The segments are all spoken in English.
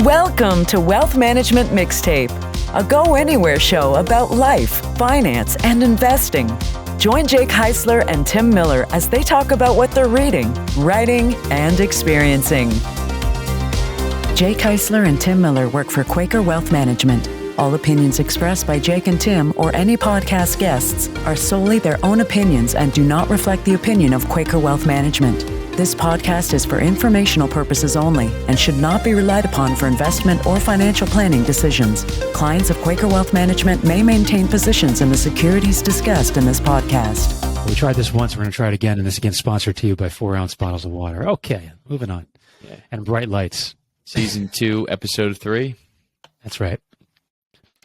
Welcome to Wealth Management Mixtape, a go-anywhere show about life, finance, and investing. Join Jake Heisler and Tim Miller as they talk about what they're reading, writing, and experiencing. Jake Heisler and Tim Miller work for Quaker Wealth Management. All opinions expressed by Jake and Tim or any podcast guests are solely their own opinions and do not reflect the opinion of Quaker Wealth Management. This podcast is for informational purposes only and should not be relied upon for investment or financial planning decisions. Clients of Quaker Wealth Management may maintain positions in the securities discussed in this podcast. We tried this once. We're going to try it again, and this again sponsored to you by 4-ounce bottles of water. Okay, moving on. Yeah. And bright lights. Season 2, Episode 3. That's right.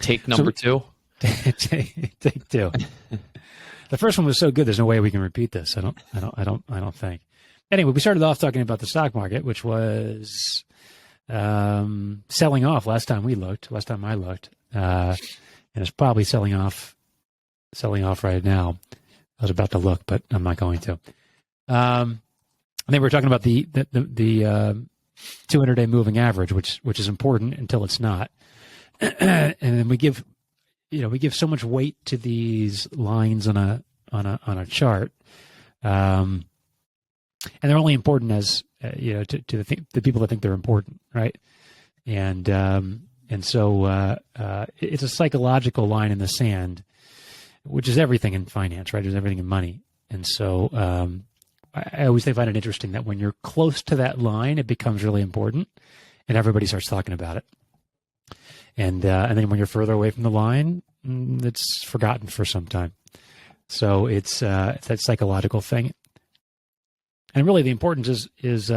Take number 2. Take 2. The first one was so good. There's no way we can repeat this. I don't think. Anyway, we started off talking about the stock market, which was selling off last time I looked, and it's probably selling off right now. I was about to look, but I'm not going to. And then we were talking about the 200-day moving average, which is important until it's not. And then we give so much weight to these lines on a chart. And they're only important as to the people that think they're important, right? And so it's a psychological line in the sand, which is everything in finance, right? It's everything in money. And so I always find it interesting that when you're close to that line, it becomes really important, and everybody starts talking about it. And then when you're further away from the line, it's forgotten for some time. So it's that psychological thing. And really, the importance is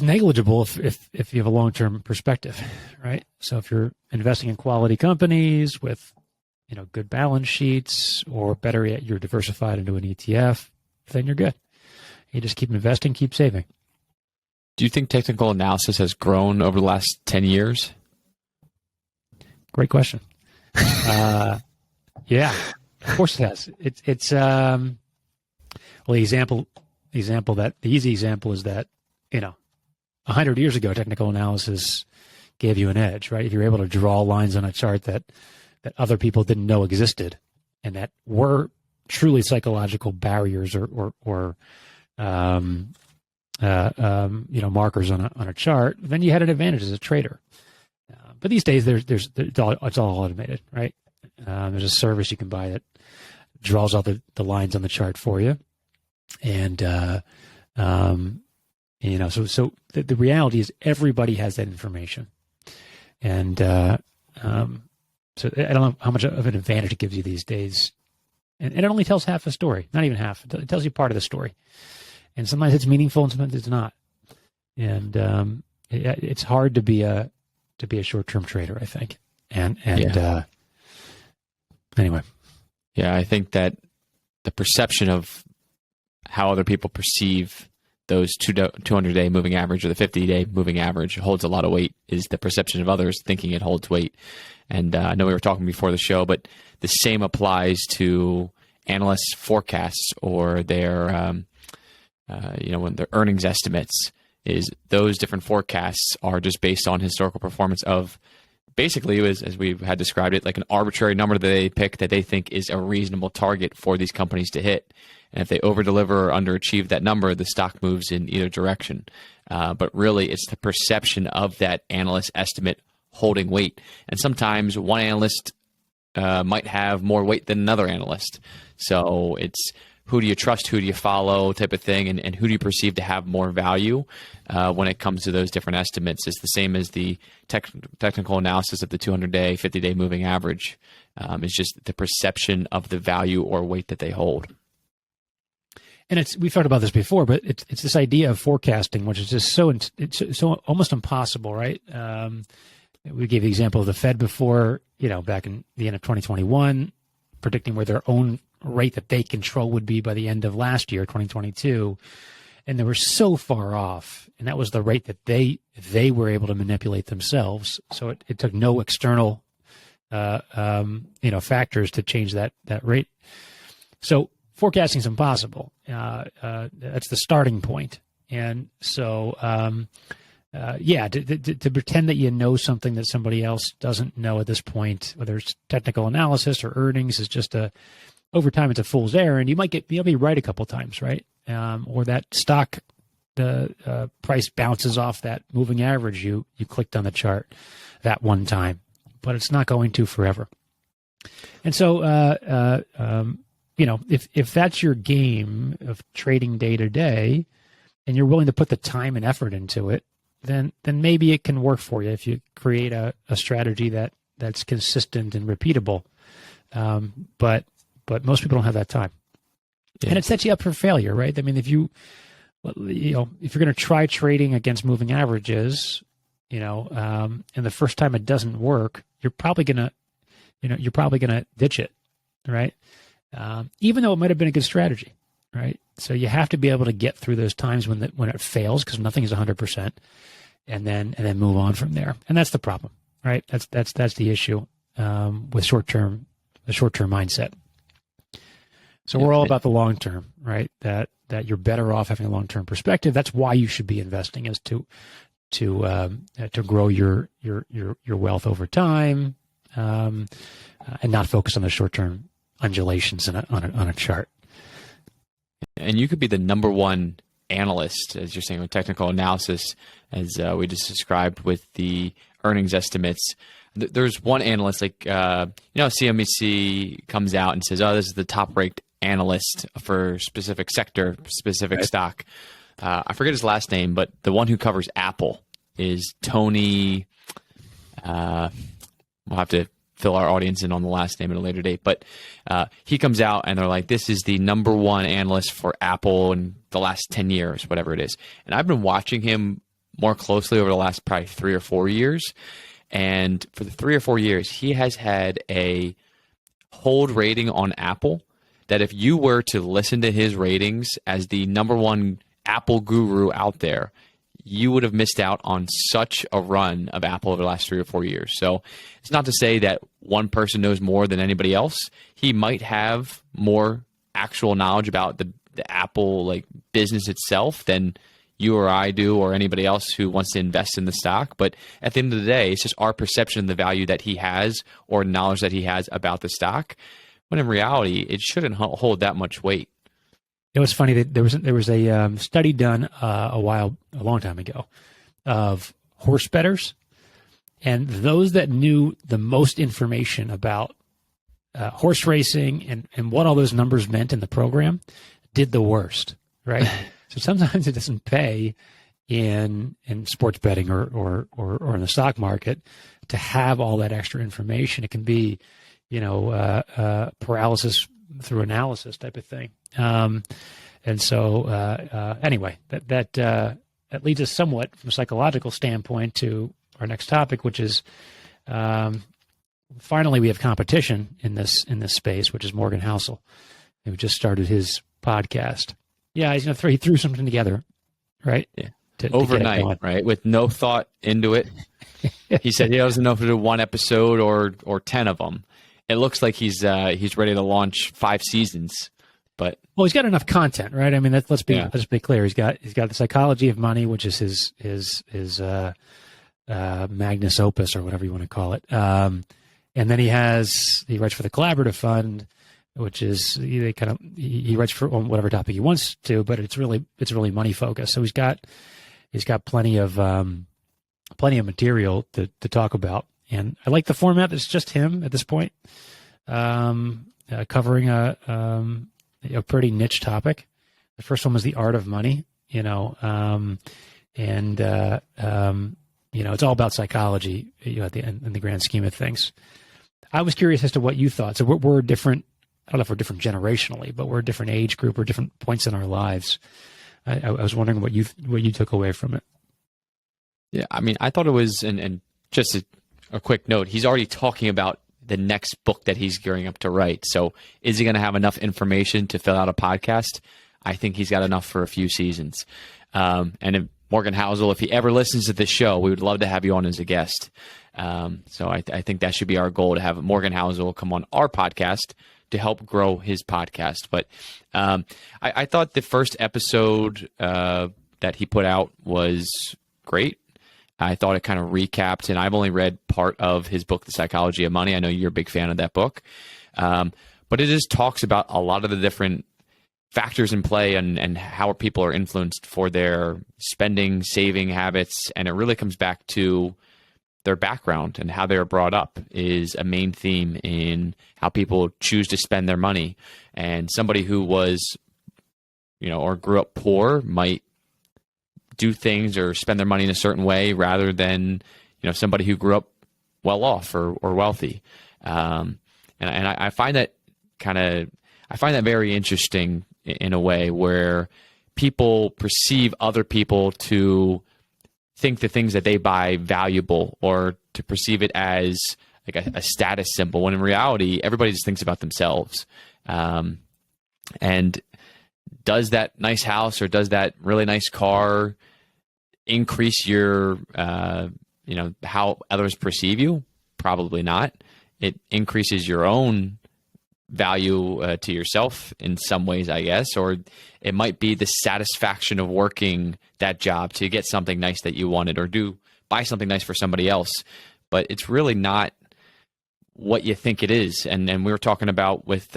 negligible if you have a long-term perspective, right? So if you're investing in quality companies with good balance sheets, or better yet, you're diversified into an ETF, then you're good. You just keep investing, keep saving. Do you think technical analysis has grown over the last 10 years? Great question. Yeah, of course it has. It's well, the easy example is that 100 years ago, technical analysis gave you an edge, right? If you're able to draw lines on a chart that other people didn't know existed, and that were truly psychological barriers or markers on a chart, then you had an advantage as a trader. But these days, it's all automated, right? There's a service you can buy that draws all the lines on the chart for you, and so the reality is everybody has that information, and so I don't know how much of an advantage it gives you these days, and it only tells half the story, not even half. It tells you part of the story, and sometimes it's meaningful and sometimes it's not, and it's hard to be a short-term trader, I think, and anyway. Yeah, I think that the perception of how other people perceive those 200-day moving average or the 50-day moving average holds a lot of weight, is the perception of others thinking it holds weight. And I know we were talking before the show, but the same applies to analysts' forecasts or their, when their earnings estimates. Is those different forecasts are just based on historical performance of, basically, as we had described it, like an arbitrary number that they pick that they think is a reasonable target for these companies to hit. And if they overdeliver or underachieve that number, the stock moves in either direction. But really, it's the perception of that analyst estimate holding weight. And sometimes one analyst might have more weight than another analyst. So it's who do you trust, who do you follow type of thing, and who do you perceive to have more value when it comes to those different estimates. It's the same as the technical analysis of the 200-day, 50-day moving average. It's just the perception of the value or weight that they hold. And we've talked about this before, but it's this idea of forecasting, which is just so almost impossible, right? We gave the example of the Fed before, back in the end of 2021, predicting where their own rate that they control would be by the end of last year, 2022, and they were so far off, and that was the rate that they were able to manipulate themselves. So it took no external factors to change that rate. So forecasting is impossible. That's the starting point. And so to pretend that you know something that somebody else doesn't know at this point, whether it's technical analysis or earnings, is just over time it's a fool's errand. You'll be right a couple times, right? Or that stock, the price bounces off that moving average you clicked on the chart that one time, but it's not going to forever. And so, if that's your game of trading day to day, and you're willing to put the time and effort into it, then maybe it can work for you if you create a strategy that's consistent and repeatable. But most people don't have that time, and it sets you up for failure, right? I mean, if you're going to try trading against moving averages, and the first time it doesn't work, you're probably gonna ditch it, right? Even though it might have been a good strategy, right? So you have to be able to get through those times when it fails, because nothing is 100%, and then move on from there. And that's the problem, right? That's the issue with the short-term mindset. So we're all about the long term, right? That you're better off having a long-term perspective. That's why you should be investing, is to grow your wealth over time, and not focus on the short-term undulations on a chart. And you could be the number one analyst, as you're saying, with technical analysis, as we just described with the earnings estimates. There's one analyst, like, CNBC comes out and says, oh, this is the top-ranked analyst for specific sector, specific stock. I forget his last name, but the one who covers Apple is Tony. We'll have to fill our audience in on the last name at a later date. But he comes out and they're like, this is the number one analyst for Apple in the last 10 years, whatever it is. And I've been watching him more closely over the last probably 3 or 4 years. And for the 3 or 4 years, he has had a hold rating on Apple that if you were to listen to his ratings as the number one Apple guru out there, you would have missed out on such a run of Apple over the last 3 or 4 years. So it's not to say that one person knows more than anybody else. He might have more actual knowledge about the Apple business itself than you or I do, or anybody else who wants to invest in the stock. But at the end of the day, it's just our perception of the value that he has or knowledge that he has about the stock, when in reality, it shouldn't hold that much weight. It was funny that there was a study done a long time ago of horse bettors, and those that knew the most information about horse racing and what all those numbers meant in the program did the worst, right? So sometimes it doesn't pay in sports betting or in the stock market to have all that extra information. It can be, paralysis through analysis type of thing. And so anyway, that leads us somewhat from a psychological standpoint to our next topic, which is finally we have competition in this space, which is Morgan Housel, who just started his podcast. Yeah, he threw something together, right? Yeah. Overnight, right? With no thought into it. He said he doesn't know if to do one episode or 10 of them. It looks like he's ready to launch 5 seasons. But he's got enough content, right? I mean, let's be clear. He's got the Psychology of Money, which is his magnus opus, or whatever you want to call it. And then he writes for the Collaborative Fund, which is he writes for on whatever topic he wants to, but it's really money focused. So he's got plenty of material to talk about, and I like the format. It's just him at this point, covering a pretty niche topic. The first one was the art of money, it's all about psychology, at the end, in the grand scheme of things. I was curious as to what you thought. So we're different. I don't know if we're different generationally, but we're a different age group or different points in our lives. I was wondering what you took away from it. Yeah, I mean, I thought it was, and just a quick note, he's already talking about the next book that he's gearing up to write. So is he going to have enough information to fill out a podcast? I think he's got enough for a few seasons. And if Morgan Housel, if he ever listens to this show, we would love to have you on as a guest. So I think that should be our goal, to have Morgan Housel come on our podcast to help grow his podcast. But I thought the first episode that he put out was great. I thought it kind of recapped, and I've only read part of his book, The Psychology of Money. I know you're a big fan of that book. But it just talks about a lot of the different factors in play and how people are influenced for their spending, saving habits. And it really comes back to their background and how they were brought up is a main theme in how people choose to spend their money. And somebody who was, or grew up poor might do things or spend their money in a certain way rather than, somebody who grew up well off or wealthy. And I find that very interesting in a way where people perceive other people to think the things that they buy valuable or to perceive it as like a status symbol, when in reality, everybody just thinks about themselves. And does that nice house or does that really nice car increase your, how others perceive you? Probably not. It increases your own value to yourself in some ways, I guess, or it might be the satisfaction of working that job to get something nice that you wanted or buy something nice for somebody else. But it's really not what you think it is. And we were talking about with,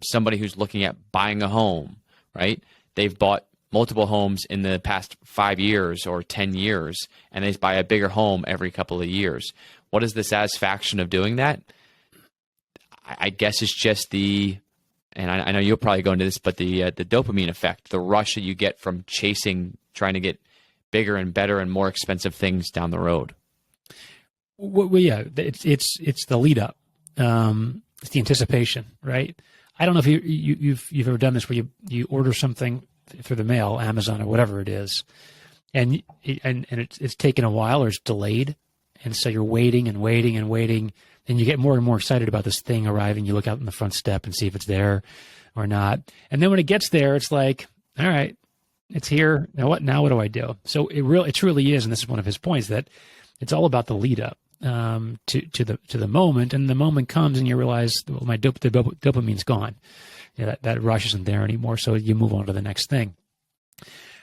somebody who's looking at buying a home, right? They've bought multiple homes in the past 5 years or 10 years, and they buy a bigger home every couple of years. What is the satisfaction of doing that? I guess it's just and I know you'll probably go into this, but the dopamine effect, the rush that you get from trying to get bigger and better and more expensive things down the road. Well, yeah, it's the lead up. It's the anticipation, right? I don't know if you've ever done this where you order something through the mail, Amazon or whatever it is, and it's taken a while or it's delayed, and so you're waiting and waiting and waiting, and you get more and more excited about this thing arriving. You look out on the front step and see if it's there or not, and then when it gets there, it's like, all right, it's here. Now what? Now what do I do? So it truly is, and this is one of his points, that it's all about the lead up to the moment, and the moment comes and you realize, well, the dopamine's gone. That rush isn't there anymore, so you move on to the next thing.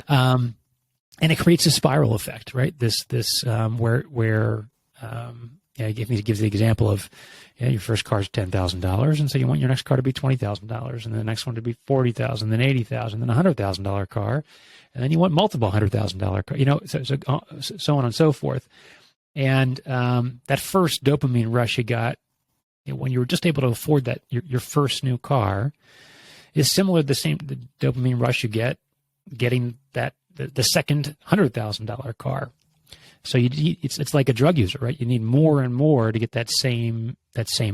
And it creates a spiral effect, right? This where he gives the example of your first car is $10,000, and so you want your next car to be $20,000, and the next one to be $40,000, then $80,000, then $100,000 car, and then you want multiple $100,000 car, so on and so forth. And that first dopamine rush you got when you were just able to afford that your first new car is similar to the dopamine rush you get getting the second $100,000 car. So it's like a drug user, right? You need more and more to get that same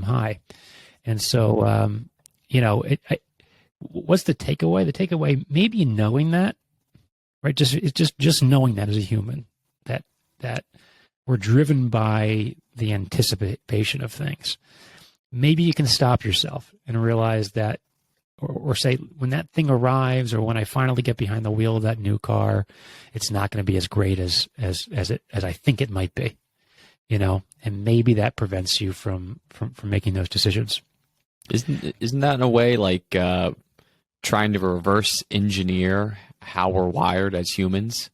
high. And so what's the takeaway? The takeaway, maybe knowing that, right? Just knowing that as a human, that we're driven by the anticipation of things. Maybe you can stop yourself and realize that, or say, when that thing arrives, or when I finally get behind the wheel of that new car, it's not going to be as great as I think it might be, and maybe that prevents you from making those decisions. Isn't that in a way like trying to reverse engineer how we're wired as humans?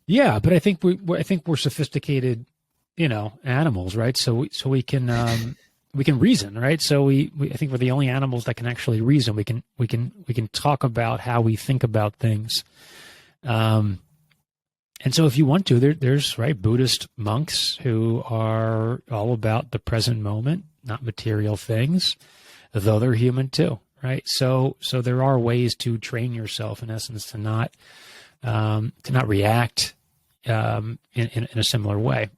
Yeah, but I think we're sophisticated, animals, right? So we can reason, right? So I think we're the only animals that can actually reason. We can talk about how we think about things. And so if you want to, there's right Buddhist monks who are all about the present moment, not material things, though they're human too, right? So there are ways to train yourself, in essence, to not react in a similar way.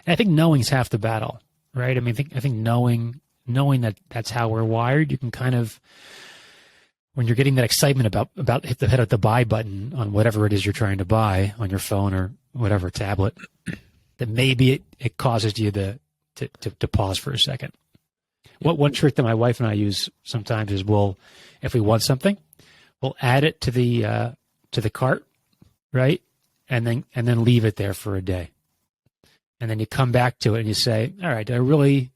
And I think knowing's half the battle, right? I mean, I think knowing that that's how we're wired, you can kind of, when you're getting that excitement about hit the buy button on whatever it is you're trying to buy on your phone or whatever tablet, that maybe it causes you to pause for a second. One trick that my wife and I use sometimes is if we want something, we'll add it to the cart, right? And then leave it there for a day. And then you come back to it and you say, all right, I really,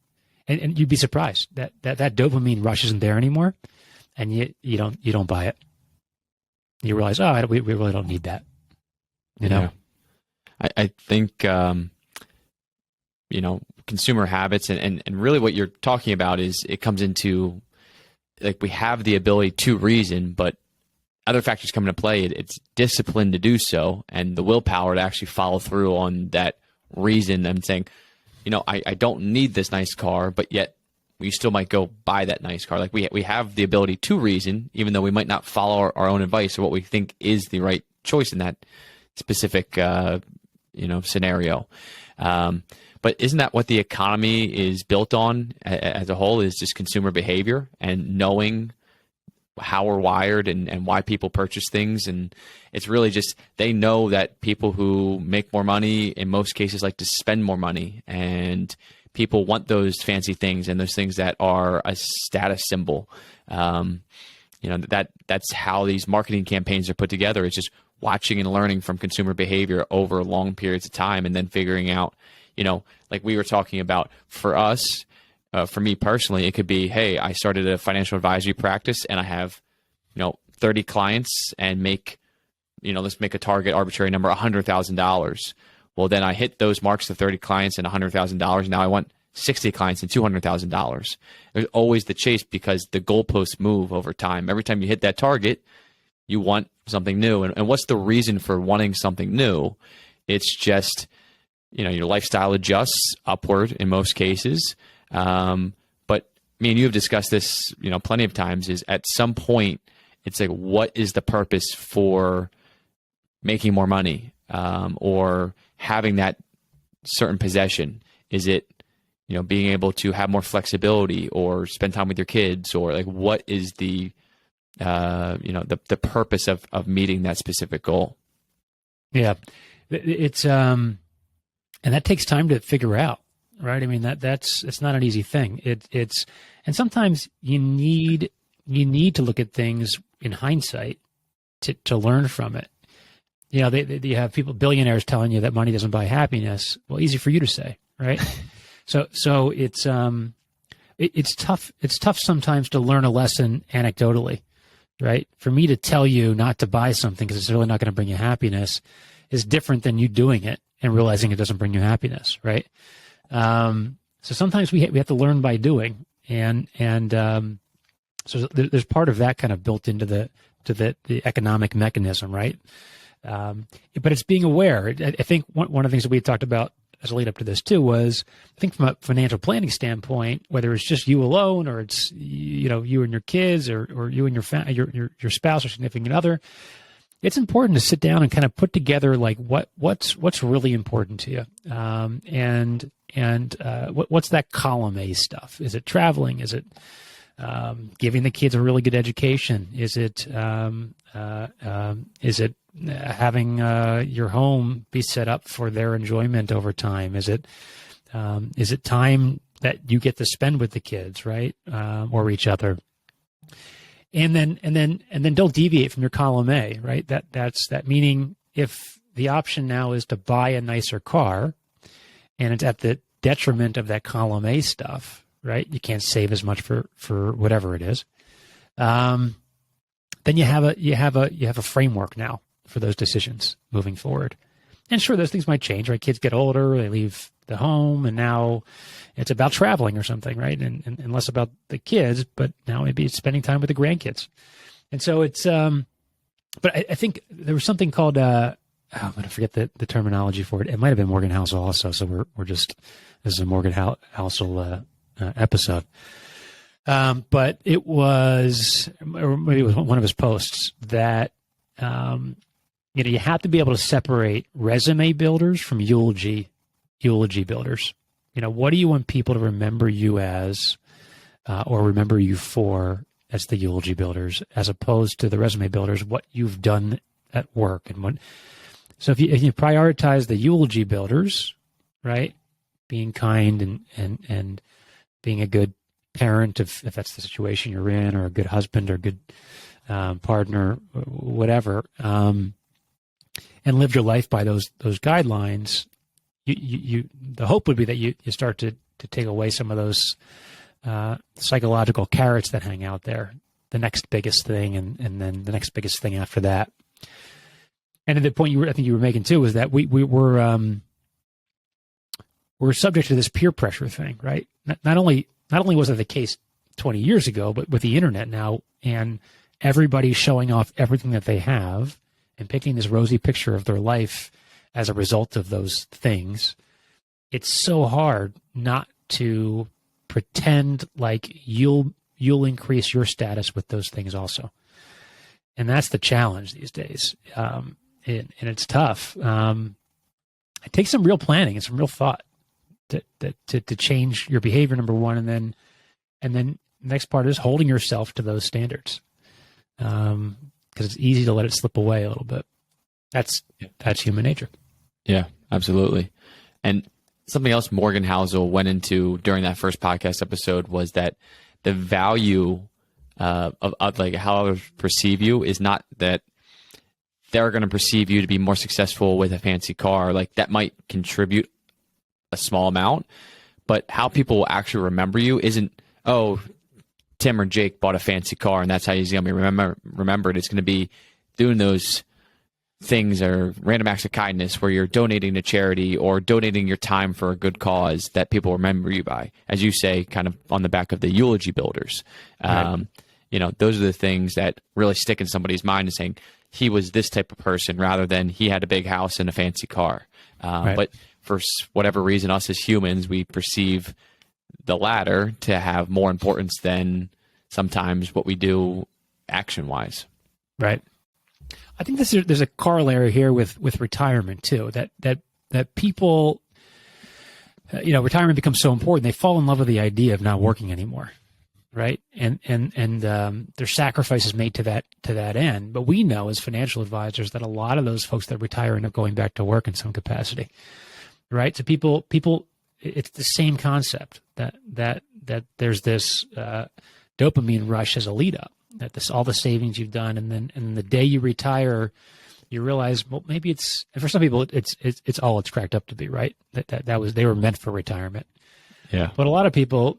and you'd be surprised that dopamine rush isn't there anymore. And you don't buy it. You realize, we really don't need that. Yeah. I think, consumer habits and really what you're talking about is it comes into like we have the ability to reason, but other factors come into play. It's discipline to do so and the willpower to actually follow through on that reason and saying, I don't need this nice car, but yet we still might go buy that nice car. Like we have the ability to reason, even though we might not follow our own advice or what we think is the right choice in that specific, scenario. But isn't that what the economy is built on as a whole, is just consumer behavior and knowing how we're wired and why people purchase things? And it's really just they know that people who make more money in most cases like to spend more money, and people want those fancy things and those things that are a status symbol. That's how these marketing campaigns are put together. It's just watching and learning from consumer behavior over long periods of time and then figuring out, like we were talking about for us, for me personally, it could be, hey, I started a financial advisory practice and I have, 30 clients and let's make a target arbitrary number, $100,000. Well, then I hit those marks, the 30 clients and $100,000. Now I want 60 clients and $200,000. There's always the chase because the goalposts move over time. Every time you hit that target, you want something new. And what's the reason for wanting something new? It's just, your lifestyle adjusts upward in most cases. But me and you have discussed this, plenty of times, is at some point, it's like, what is the purpose for making more money or having that certain possession? Is it, being able to have more flexibility or spend time with your kids, or like, what is the the purpose of meeting that specific goal? Yeah, it's and that takes time to figure out, right? I mean, it's not an easy thing. It's and sometimes you need to look at things in hindsight to learn from it. You have billionaires telling you that money doesn't buy happiness. Well, easy for you to say, right? So it's tough. It's tough sometimes to learn a lesson anecdotally, right? For me to tell you not to buy something because it's really not going to bring you happiness is different than you doing it and realizing it doesn't bring you happiness, right? So sometimes we have to learn by doing, and so there's part of that kind of built into the economic mechanism, right? But it's being aware. I think one of the things that we had talked about as a lead up to this too was, I think from a financial planning standpoint, whether it's just you alone or it's you and your kids or you and your spouse or significant other, it's important to sit down and kind of put together like what's really important to you, and what's that column A stuff? Is it traveling? Is it giving the kids a really good education? Is it having your home be set up for their enjoyment over time? Is it time that you get to spend with the kids, right, or each other? And then don't deviate from your column A, right? That's meaning if the option now is to buy a nicer car, and it's at the detriment of that column A stuff, right? You can't save as much for whatever it is. Then you have a framework now for those decisions moving forward. And sure, those things might change, right? Kids get older, they leave the home, and now it's about traveling or something, right? And less about the kids, but now maybe it's spending time with the grandkids. And so it's, but I think there was something called, I'm going to forget the terminology for it. It might have been Morgan Housel also. So this is a Morgan Housel episode. But it was, or maybe it was one of his posts that, you have to be able to separate resume builders from eulogy builders. What do you want people to remember you as, or remember you for as the eulogy builders, as opposed to the resume builders, what you've done at work and what. So if you prioritize the eulogy builders, right, being kind and being a good parent, if that's the situation you're in, or a good husband or a good partner, whatever, and lived your life by those guidelines, you the hope would be that you start to take away some of those psychological carrots that hang out there, the next biggest thing and then the next biggest thing after that. And the point I think you were making too was that we're subject to this peer pressure thing, right? Not only was it the case 20 years ago, but with the internet now, and everybody showing off everything that they have and painting this rosy picture of their life as a result of those things, it's so hard not to pretend like you'll increase your status with those things also. And that's the challenge these days. And it's tough. It takes some real planning and some real thought to change your behavior, number one, and then the next part is holding yourself to those standards, because it's easy to let it slip away a little bit. That's human nature. Yeah, absolutely. And something else Morgan Housel went into during that first podcast episode was that the value of like how others perceive you is not that they're going to perceive you to be more successful with a fancy car. Like that might contribute a small amount, but how people will actually remember you isn't, oh, Tim or Jake bought a fancy car and that's how he's going to be remembered. It's going to be doing those things or random acts of kindness where you're donating to charity or donating your time for a good cause that people remember you by, as you say, kind of on the back of the eulogy builders. Right. Those are the things that really stick in somebody's mind, is saying he was this type of person rather than he had a big house and a fancy car. Right. But for whatever reason, us as humans, we perceive the latter to have more importance than sometimes what we do action-wise. Right. I think there's a corollary here with retirement too. That people, retirement becomes so important. They fall in love with the idea of not working anymore, right? And there's sacrifices made to that end. But we know as financial advisors that a lot of those folks that retire end up going back to work in some capacity, right? So people, it's the same concept that there's this dopamine rush as a lead up. That all the savings you've done, and then the day you retire, you realize, well, maybe and for some people it's all it's cracked up to be, right? They were meant for retirement. Yeah. But a lot of people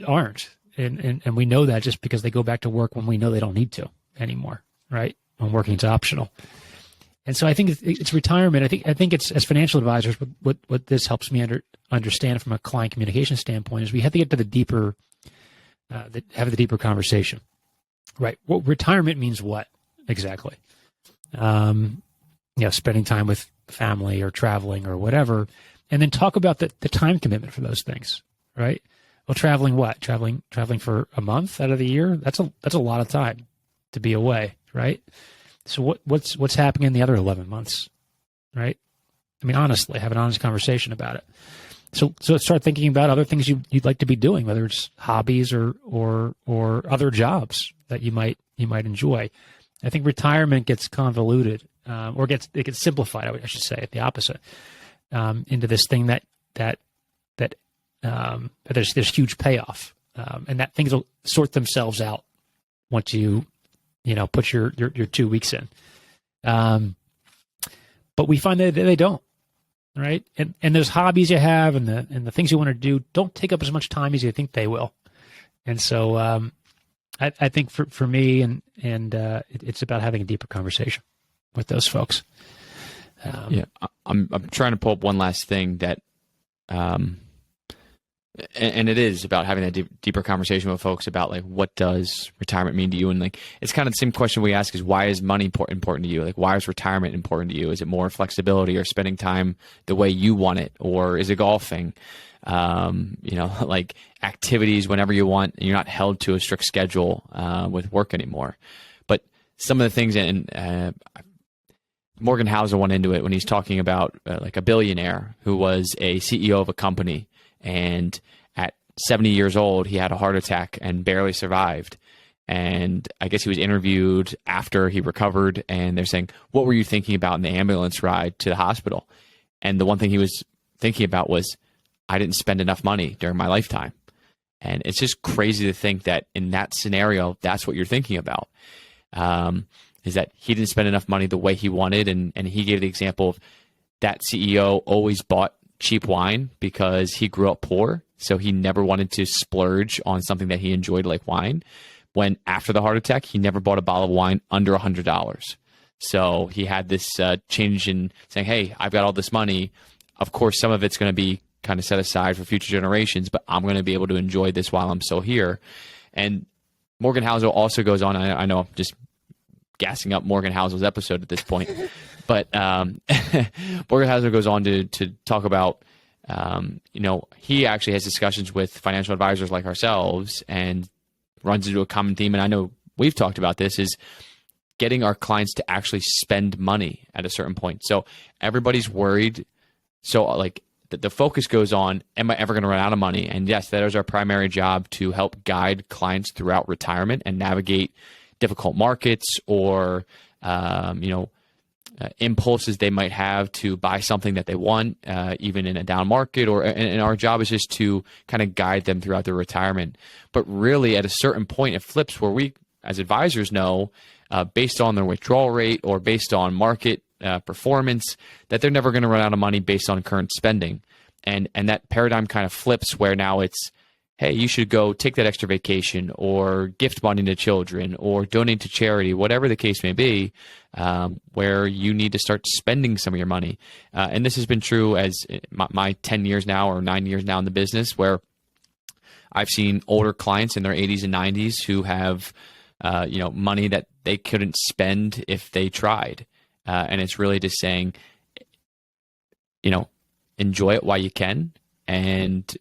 aren't, and we know that just because they go back to work when we know they don't need to anymore, right? When working's optional. And so I think it's retirement. I think it's, as financial advisors, what this helps me understand from a client communication standpoint is we have to get to the deeper, have the deeper conversation. Right. Well, retirement means what exactly? Spending time with family or traveling or whatever, and then talk about the time commitment for those things. Right. Well, traveling what? Traveling for a month out of the year? That's a lot of time to be away. Right. So what's happening in the other 11 months? Right. I mean, honestly, have an honest conversation about it. So start thinking about other things you'd like to be doing, whether it's hobbies or other jobs that you might enjoy. I think retirement gets convoluted, or it gets simplified. I should say the opposite, into this thing that there's huge payoff, and that things will sort themselves out once you put your 2 weeks in. But we find that they don't. Right. And those hobbies you have and the things you want to do don't take up as much time as you think they will. And so I think for me it's about having a deeper conversation with those folks. I'm trying to pull up one last thing that, and it is about having that deeper conversation with folks about like, what does retirement mean to you? And like, it's kind of the same question we ask is, why is money important to you? Like, why is retirement important to you? Is it more flexibility or spending time the way you want it? Or is it golfing? Like activities whenever you want, and you're not held to a strict schedule, with work anymore. But some of the things, and Morgan Housel went into it when he's talking about like a billionaire who was a CEO of a company, and at 70 years old, he had a heart attack and barely survived. And I guess he was interviewed after he recovered, and they're saying, what were you thinking about in the ambulance ride to the hospital? And the one thing he was thinking about was, I didn't spend enough money during my lifetime. And it's just crazy to think that in that scenario, that's what you're thinking about, is that he didn't spend enough money the way he wanted. And he gave the example of that CEO always bought cheap wine because he grew up poor, so he never wanted to splurge on something that he enjoyed like wine. When after the heart attack, he never bought a bottle of wine under $100. So he had this change in saying, hey, I've got all this money. Of course, some of it's going to be kind of set aside for future generations, but I'm going to be able to enjoy this while I'm still here. And Morgan Housel also goes on. I know I'm just gassing up Morgan Housel's episode at this point, but Morgan Housel goes on to talk about, he actually has discussions with financial advisors like ourselves and runs into a common theme. And I know we've talked about this, is getting our clients to actually spend money at a certain point. So everybody's worried. So like the focus goes on, am I ever going to run out of money? And yes, that is our primary job, to help guide clients throughout retirement and navigate difficult markets or, impulses they might have to buy something that they want, even in a down market. And our job is just to kind of guide them throughout their retirement. But really, at a certain point, it flips where we, as advisors, know, based on their withdrawal rate or based on market performance, that they're never going to run out of money based on current spending. And that paradigm kind of flips where now it's, hey, you should go take that extra vacation or gift money to children or donate to charity, whatever the case may be, where you need to start spending some of your money. And this has been true as my 10 years now or 9 years now in the business, where I've seen older clients in their 80s and 90s who have money that they couldn't spend if they tried. And it's really just saying, enjoy it while you can, and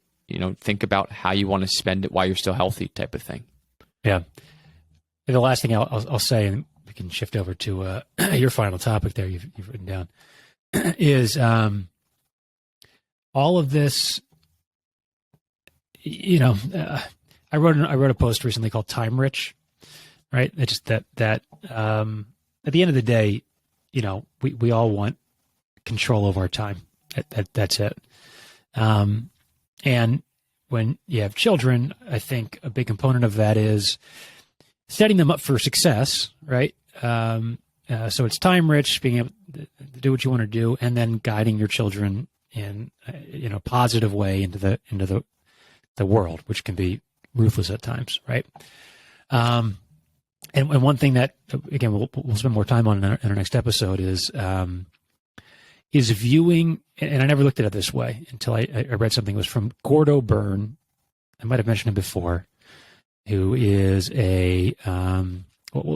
think about how you want to spend it while you're still healthy, type of thing. Yeah. And the last thing I'll say, and we can shift over to your final topic there you've written down, is all of this. I wrote a post recently called "Time Rich," right? It's just that at the end of the day, we all want control of our time. That's it. And when you have children, I think a big component of that is setting them up for success, right? So it's time rich, being able to do what you want to do, and then guiding your children in a positive way into the world, which can be ruthless at times, right? And one thing that, again, we'll spend more time on in our next episode is viewing, and I never looked at it this way until I read something. It was from Gordo Byrne. I might have mentioned him before, who is we'll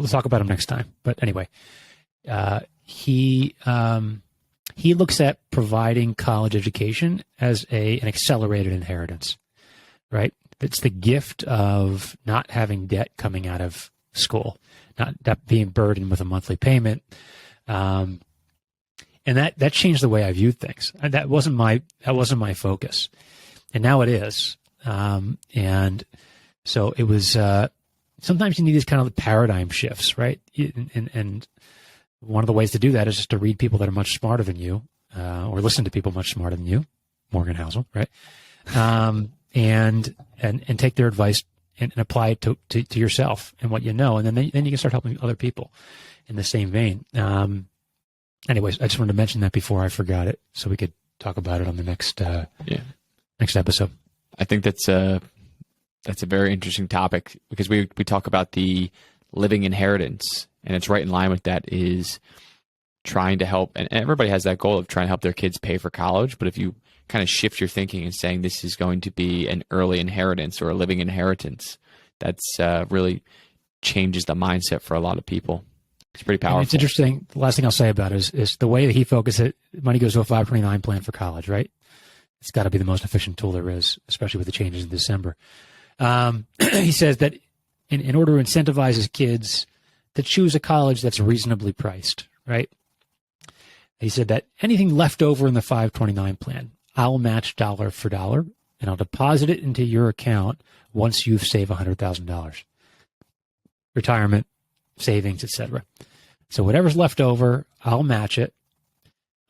talk about him next time. But anyway, he looks at providing college education as an accelerated inheritance, right? It's the gift of not having debt coming out of school, not being burdened with a monthly payment. And that changed the way I viewed things. And that wasn't my focus, and now it is. And so it was. Sometimes you need these kind of paradigm shifts, right? And one of the ways to do that is just to read people that are much smarter than you, or listen to people much smarter than you, Morgan Housel, right? And take their advice and apply it to yourself and what you know, and then you can start helping other people in the same vein. Anyways, I just wanted to mention that before I forgot it, so we could talk about it on the next episode. I think that's a very interesting topic, because we talk about the living inheritance, and it's right in line with that, is trying to help, and everybody has that goal of trying to help their kids pay for college. But if you kind of shift your thinking and saying this is going to be an early inheritance or a living inheritance, that's really changes the mindset for a lot of people. It's pretty powerful. And it's interesting. The last thing I'll say about it is the way that he focused it. Money goes to a 529 plan for college, right? It's got to be the most efficient tool there is, especially with the changes in December. He says that in order to incentivize his kids to choose a college that's reasonably priced, right? He said that anything left over in the 529 plan, I'll match dollar for dollar, and I'll deposit it into your account once you've saved $100,000. Retirement, savings, etc. So whatever's left over, I'll match it.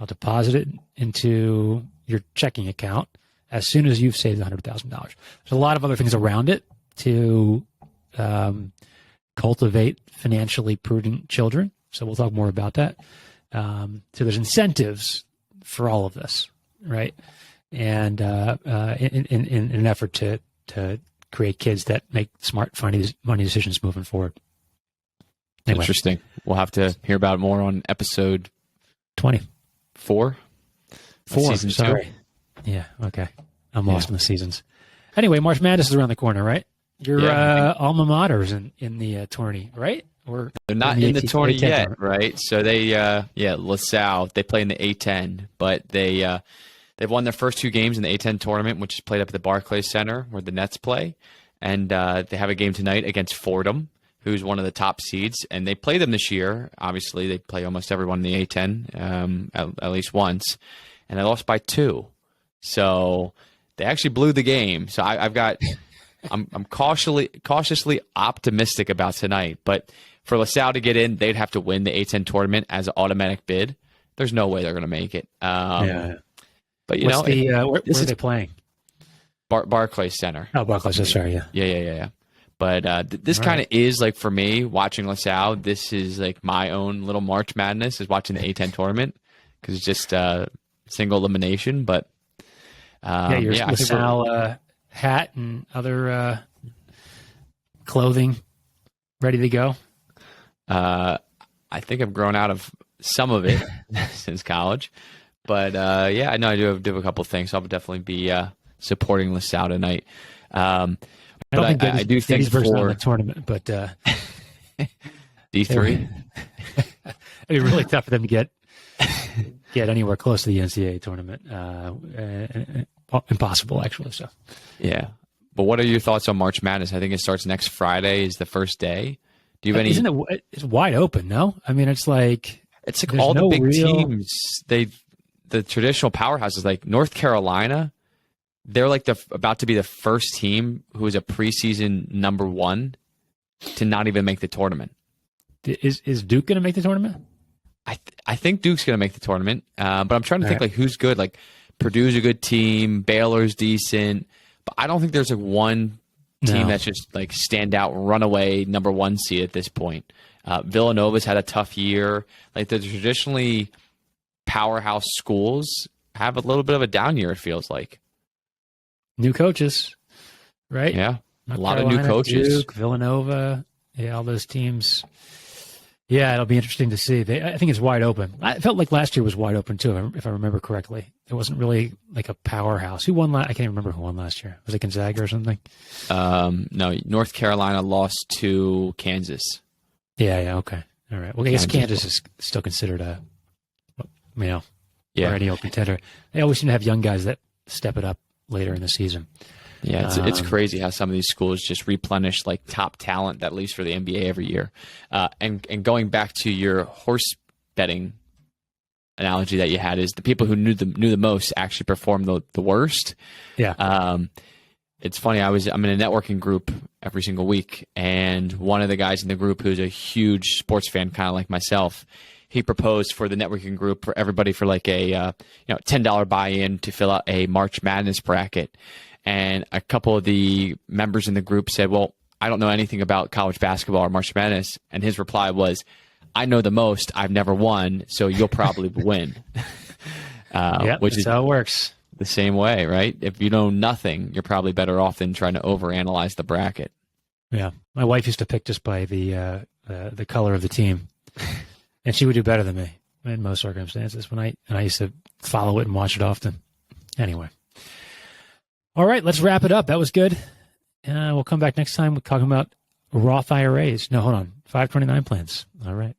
I'll deposit it into your checking account as soon as you've saved $100,000. There's a lot of other things around it to cultivate financially prudent children. So we'll talk more about that. So there's incentives for all of this, right? And in an effort to create kids that make smart, money decisions moving forward. Anyway. Interesting. We'll have to hear about it more on episode 24. Season Sorry. 2. Yeah. Okay. I'm lost in the seasons. Anyway, March Madness is around the corner, right? Your alma mater's in the tourney, right? Or they're not in the tourney yet, right? So they, LaSalle, they play in the A10, but they've won their first 2 games in the A10 tournament, which is played up at the Barclays Center where the Nets play, and they have a game tonight against Fordham, who's one of the top seeds, and they play them this year. Obviously, they play almost everyone in the A10 at least once, and they lost by 2. So they actually blew the game. So I'm cautiously optimistic about tonight. But for LaSalle to get in, they'd have to win the A10 tournament as an automatic bid. There's no way they're going to make it. But where are they playing? Barclays Center. Oh, Barclays. That's right. Yeah. Yeah. But this kind of is like, for me, watching LaSalle, this is like my own little March Madness, is watching the A10 tournament, because it's just single elimination. But your LaSalle hat and other clothing ready to go. I think I've grown out of some of it since college. But I know I do have a couple of things. So I'll definitely be supporting LaSalle tonight. I do think for the tournament, but D3, it'd be really tough for them to get anywhere close to the NCAA tournament. Impossible, actually. So, yeah. But what are your thoughts on March Madness? I think it starts next Friday. Is the first day. Do you have any? Isn't it? It's wide open. No, I mean it's like all the big teams. The traditional powerhouses like North Carolina. They're like about to be the first team who is a preseason number 1 to not even make the tournament. Is Duke going to make the tournament? I think Duke's going to make the tournament, but I'm trying to think like who's good. Like Purdue's a good team, Baylor's decent, but I don't think there's like one team that's just like standout runaway number 1 seed at this point. Villanova's had a tough year. Like the traditionally powerhouse schools have a little bit of a down year, it feels like. New coaches, right? Yeah, North a lot Carolina, of new coaches. Duke, Villanova, all those teams. Yeah, it'll be interesting to see. I think it's wide open. I felt like last year was wide open too, if I remember correctly. It wasn't really like a powerhouse. Who won? I can't even remember who won last year. Was it Gonzaga or something? No, North Carolina lost to Kansas. Yeah. Okay. All right. Well, I guess Kansas is still considered a perennial contender. They always seem to have young guys that step it up later in the season. Yeah, it's crazy how some of these schools just replenish like top talent that leaves for the NBA every year. And going back to your horse betting analogy that you had, is the people who knew the most actually performed the worst. Yeah. It's funny. I'm in a networking group every single week, and one of the guys in the group who's a huge sports fan, kind of like myself, he proposed for the networking group for everybody for like a $10 buy-in to fill out a March Madness bracket. And a couple of the members in the group said, well, I don't know anything about college basketball or March Madness. And his reply was, I know the most. I've never won, so you'll probably win. Which is how it works. The same way, right? If you know nothing, you're probably better off than trying to overanalyze the bracket. Yeah. My wife used to pick just by the color of the team. And she would do better than me in most circumstances. I used to follow it and watch it often. Anyway. All right, let's wrap it up. That was good. We'll come back next time. We're talking about Roth IRAs. No, hold on. 529 plans. All right.